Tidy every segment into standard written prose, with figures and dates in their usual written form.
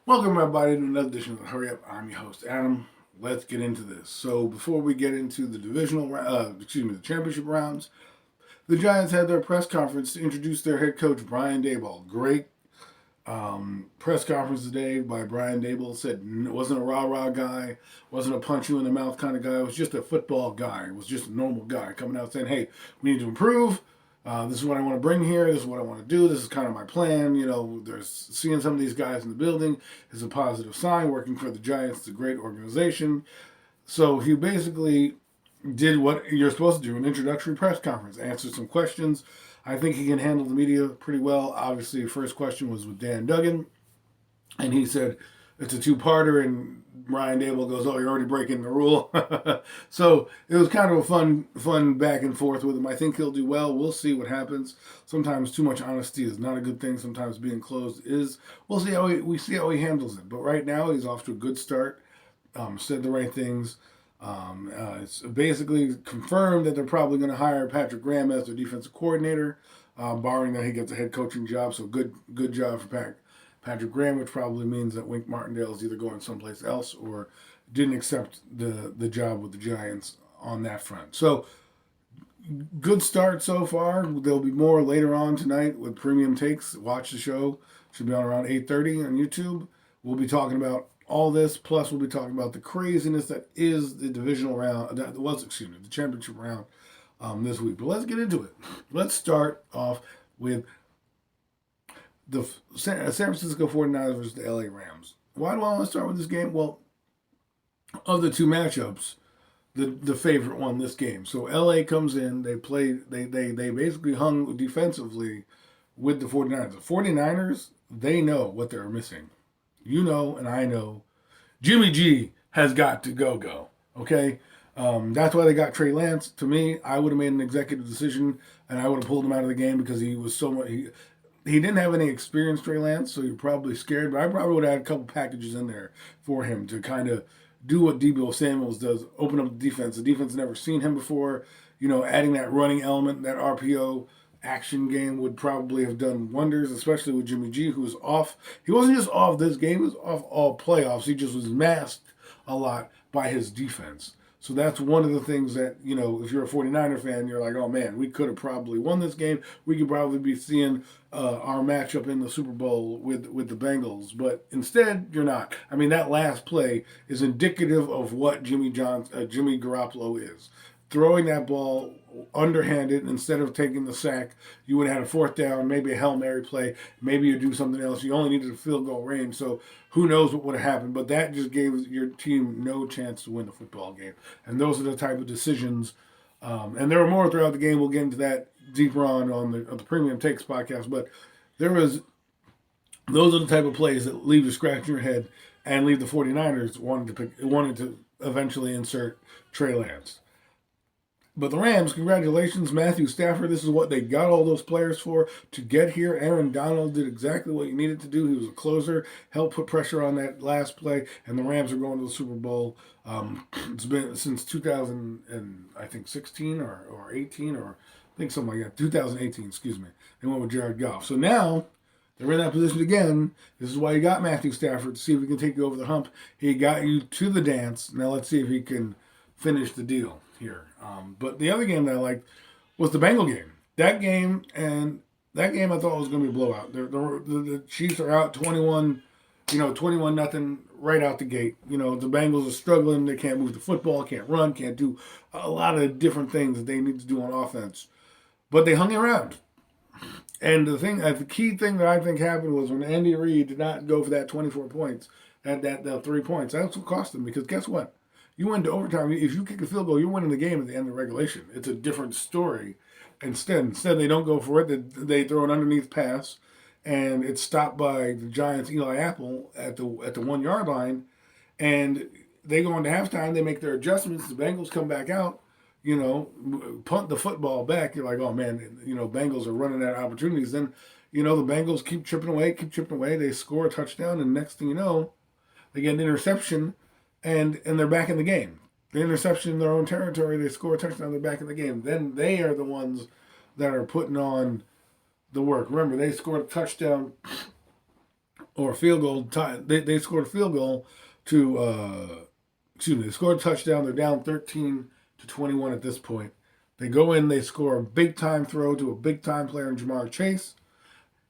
Welcome, everybody, to another edition of Hurry Up. I'm your host, Adam. Let's get into this. So, before we get into the the championship rounds, the Giants had their press conference to introduce their head coach, Brian Daboll. Great press conference today by Brian Daboll. Said it wasn't a rah rah guy, wasn't a punch you in the mouth kind of guy. It was just a football guy. It was just a normal guy coming out saying, "Hey, we need to improve. This is what I want to bring here. This is what I want to do. This is kind of my plan." There's seeing some of these guys in the building is a positive sign. Working for the Giants, it's a great organization. So he basically did what you're supposed to do, an introductory press conference, answered some questions. I think he can handle the media pretty well. Obviously, the first question was with Dan Duggan, and he said it's a two-parter, and Ryan Dable goes, "Oh, you're already breaking the rule." So it was kind of a fun back and forth with him. I think he'll do well. We'll see what happens. Sometimes too much honesty is not a good thing. Sometimes being closed is. We'll see how we see how he handles it. But right now, he's off to a good start. Said the right things. It's basically confirmed that they're probably going to hire Patrick Graham as their defensive coordinator, barring that he gets a head coaching job. So good job for Patrick Graham, which probably means that Wink Martindale is either going someplace else or didn't accept the job with the Giants on that front. So good start so far. There'll be more later on tonight with Premium Takes. Watch the show. Should be on around 8:30 on YouTube. We'll be talking about all this. Plus, we'll be talking about the craziness that is the divisional round. That was, the championship round this week. But let's get into it. Let's start off with the San Francisco 49ers versus the LA Rams. Why do I want to start with this game? Well, of the two matchups, the favorite won this game. So LA comes in, they basically hung defensively with the 49ers. The 49ers, they know what they're missing. You know, and I know, Jimmy G has got to go. Okay? That's why they got Trey Lance. To me, I would have made an executive decision and I would have pulled him out of the game because he was so much. He didn't have any experience, Trey Lance, so you're probably scared. But I probably would have had a couple packages in there for him to kind of do what Deebo Samuels does, open up the defense. The defense never seen him before. Adding that running element, that RPO action game would probably have done wonders, especially with Jimmy G, who was off. He wasn't just off this game, he was off all playoffs. He just was masked a lot by his defense. So that's one of the things that, if you're a 49er fan, you're like, oh man, we could have probably won this game. We could probably be seeing our matchup in the Super Bowl with the Bengals. But instead, you're not. I mean, that last play is indicative of what Jimmy Garoppolo is. Throwing that ball underhanded instead of taking the sack, you would have had a fourth down, maybe a Hail Mary play, maybe you do something else. You only needed a field goal range, so who knows what would have happened. But that just gave your team no chance to win the football game. And those are the type of decisions. And there were more throughout the game. We'll get into that deeper on the Premium Takes podcast. But those are the type of plays that leave you scratching your head and leave the 49ers wanted to eventually insert Trey Lance. But the Rams, congratulations, Matthew Stafford. This is what they got all those players for to get here. Aaron Donald did exactly what he needed to do. He was a closer, helped put pressure on that last play, and the Rams are going to the Super Bowl. It's been since 2000 and I think 16 or 18 or I think something like that. 2018, excuse me. They went with Jared Goff. So now they're in that position again. This is why you got Matthew Stafford to see if he can take you over the hump. He got you to the dance. Now let's see if he can finish the deal here. But the other game that I liked was the Bengal game. That game I thought was going to be a blowout. The Chiefs are out 21, 21 nothing right out the gate. The Bengals are struggling. They can't move the football, can't run, can't do a lot of different things that they need to do on offense. But they hung around. And the key thing that I think happened was when Andy Reid did not go for that 24 points, that 3 points. That's what cost them because guess what? You went to overtime. If you kick a field goal, you're winning the game at the end of regulation. It's a different story. Instead they don't go for it. They throw an underneath pass, and it's stopped by the Giants' Eli Apple at the 1 yard line, and they go into halftime. They make their adjustments. The Bengals come back out. Punt the football back. You're like, oh man, Bengals are running out of opportunities. Then, the Bengals keep chipping away. They score a touchdown, and next thing you know, they get an interception and they're back in the game. The interception in their own territory, they score a touchdown, they're back in the game. Then they are the ones that are putting on the work. Remember, they scored a touchdown or a field goal. They scored a field goal to, they scored a touchdown. They're down 13-21 at this point. They go in, they score a big time throw to a big time player in Ja'Marr Chase.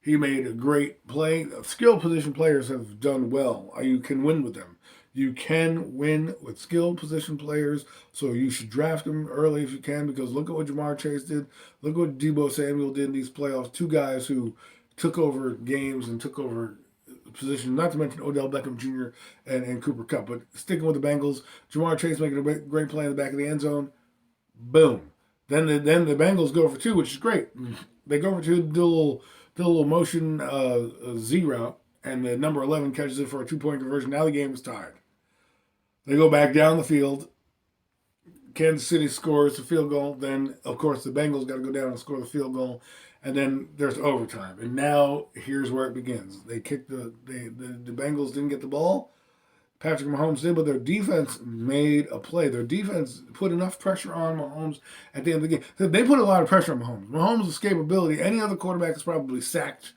He made a great play. Skilled position players have done well. You can win with them. You can win with skilled position players, so you should draft them early if you can, because look at what Ja'Marr Chase did. Look what Deebo Samuel did in these playoffs. Two guys who took over games and took over position, not to mention Odell Beckham Jr. and Cooper Kupp. But sticking with the Bengals, Ja'Marr Chase making a great play in the back of the end zone. Boom. Then the Bengals go for two, which is great. They go for two, do a little motion Z route, and the number 11 catches it for a 2-point conversion. Now the game is tied. They go back down the field. Kansas City scores the field goal. Then, of course, the Bengals got to go down and score the field goal. And then there's overtime. And now here's where it begins. They kicked the Bengals didn't get the ball. Patrick Mahomes did, but their defense made a play. Their defense put enough pressure on Mahomes at the end of the game. They put a lot of pressure on Mahomes. Mahomes' escapability, any other quarterback is probably sacked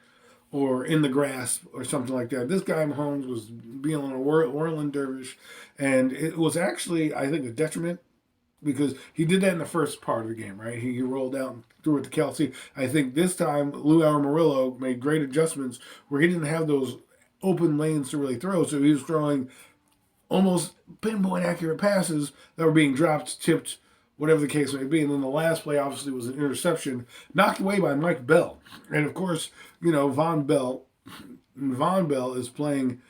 or in the grasp or something like that. This guy, Mahomes, was being on a whirling dervish. And it was actually, I think, a detriment because he did that in the first part of the game, right? He rolled out and threw it to Kelsey. I think this time, Lou Anarumo made great adjustments where he didn't have those open lanes to really throw. So he was throwing almost pinpoint accurate passes that were being dropped, tipped, whatever the case may be. And then the last play, obviously, was an interception knocked away by Mike Bell. And, of course, Von Bell is playing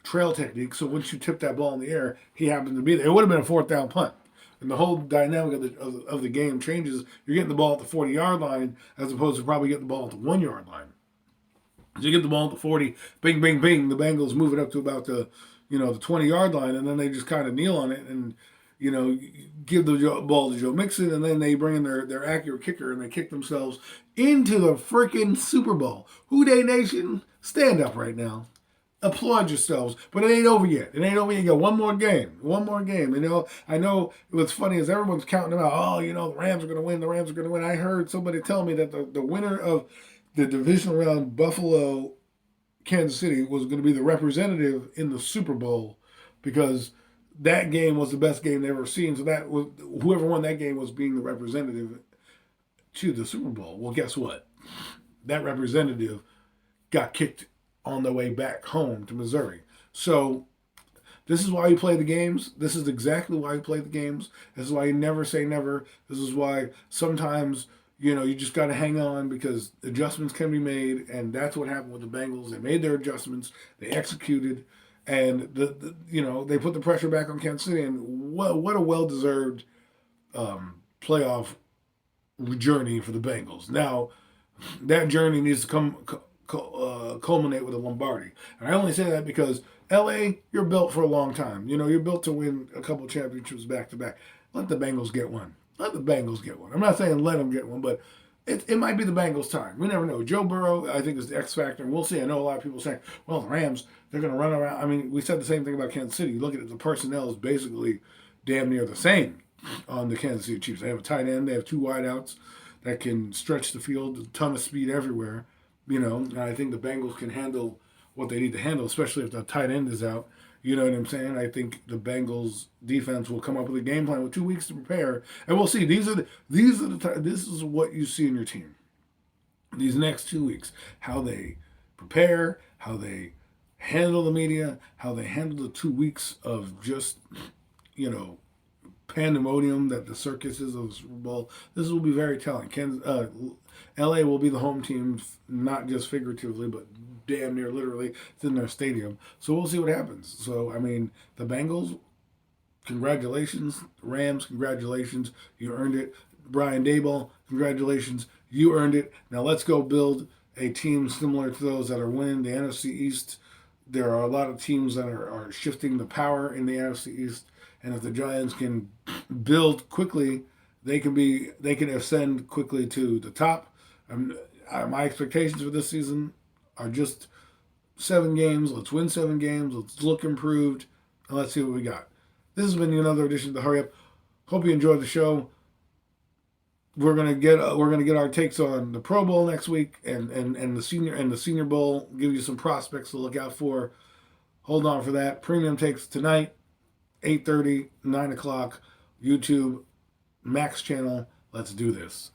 trail technique. So once you tip that ball in the air, he happened to be there. It would have been a fourth down punt. And the whole dynamic of the game changes. You're getting the ball at the 40-yard line as opposed to probably getting the ball at the 1-yard line. So you get the ball at the 40, bing, bing, bing. The Bengals move it up to about the 20-yard line, and then they just kind of kneel on it and, give the ball to Joe Mixon, and then they bring in their accurate kicker, and they kick themselves into the freaking Super Bowl. Who Dey Nation, stand up right now. Applaud yourselves, but it ain't over yet. It ain't over yet. You got one more game. I know what's funny is everyone's counting them out. Oh, the Rams are going to win. The Rams are going to win. I heard somebody tell me that the winner of the divisional round, Buffalo, Kansas City, was going to be the representative in the Super Bowl because that game was the best game they've ever seen. So that was whoever won that game was being the representative to the Super Bowl. Well, guess what? That representative got kicked on the way back home to Missouri. So this is why you play the games. This is exactly why you play the games. This is why you never say never. This is why sometimes, you just got to hang on because adjustments can be made. And that's what happened with the Bengals. They made their adjustments. They executed. And, they put the pressure back on Kansas City. And what a well-deserved playoff journey for the Bengals. Now, that journey needs to culminate with a Lombardi. And I only say that because LA, you're built for a long time. You're built to win a couple championships back to back. Let the Bengals get one. I'm not saying let them get one, but it might be the Bengals' time. We never know. Joe Burrow, I think, is the X factor, and we'll see. I know a lot of people saying, well, the Rams, they're going to run around. I mean, we said the same thing about Kansas City. You look at it, the personnel is basically damn near the same on the Kansas City Chiefs. They have a tight end. They have two wideouts that can stretch the field, a ton of speed everywhere. And I think the Bengals can handle what they need to handle, especially if the tight end is out. You know what I'm saying? I think the Bengals defense will come up with a game plan with 2 weeks to prepare, and we'll see. This is what you see in your team. These next 2 weeks, how they prepare, how they handle the media, how they handle the 2 weeks of just, pandemonium that the circus is of the Super Bowl. This will be very telling. LA will be the home team, not just figuratively, but damn near literally. It's in their stadium. So we'll see what happens. So, the Bengals, congratulations. Rams, congratulations. You earned it. Brian Daboll, congratulations. You earned it. Now let's go build a team similar to those that are winning the NFC East. There are a lot of teams that are shifting the power in the NFC East. And if the Giants can build quickly, they can ascend quickly to the top. My expectations for this season are just 7 games. Let's win 7 games. Let's look improved. And let's see what we got. This has been another edition of the Hurry Up. Hope you enjoyed the show. we're gonna get our takes on the Pro Bowl next week and the Senior Bowl. Give you some prospects to look out for. Hold on for that. Premium takes tonight, 8:30, 9 o'clock, YouTube, Max channel. Let's do this.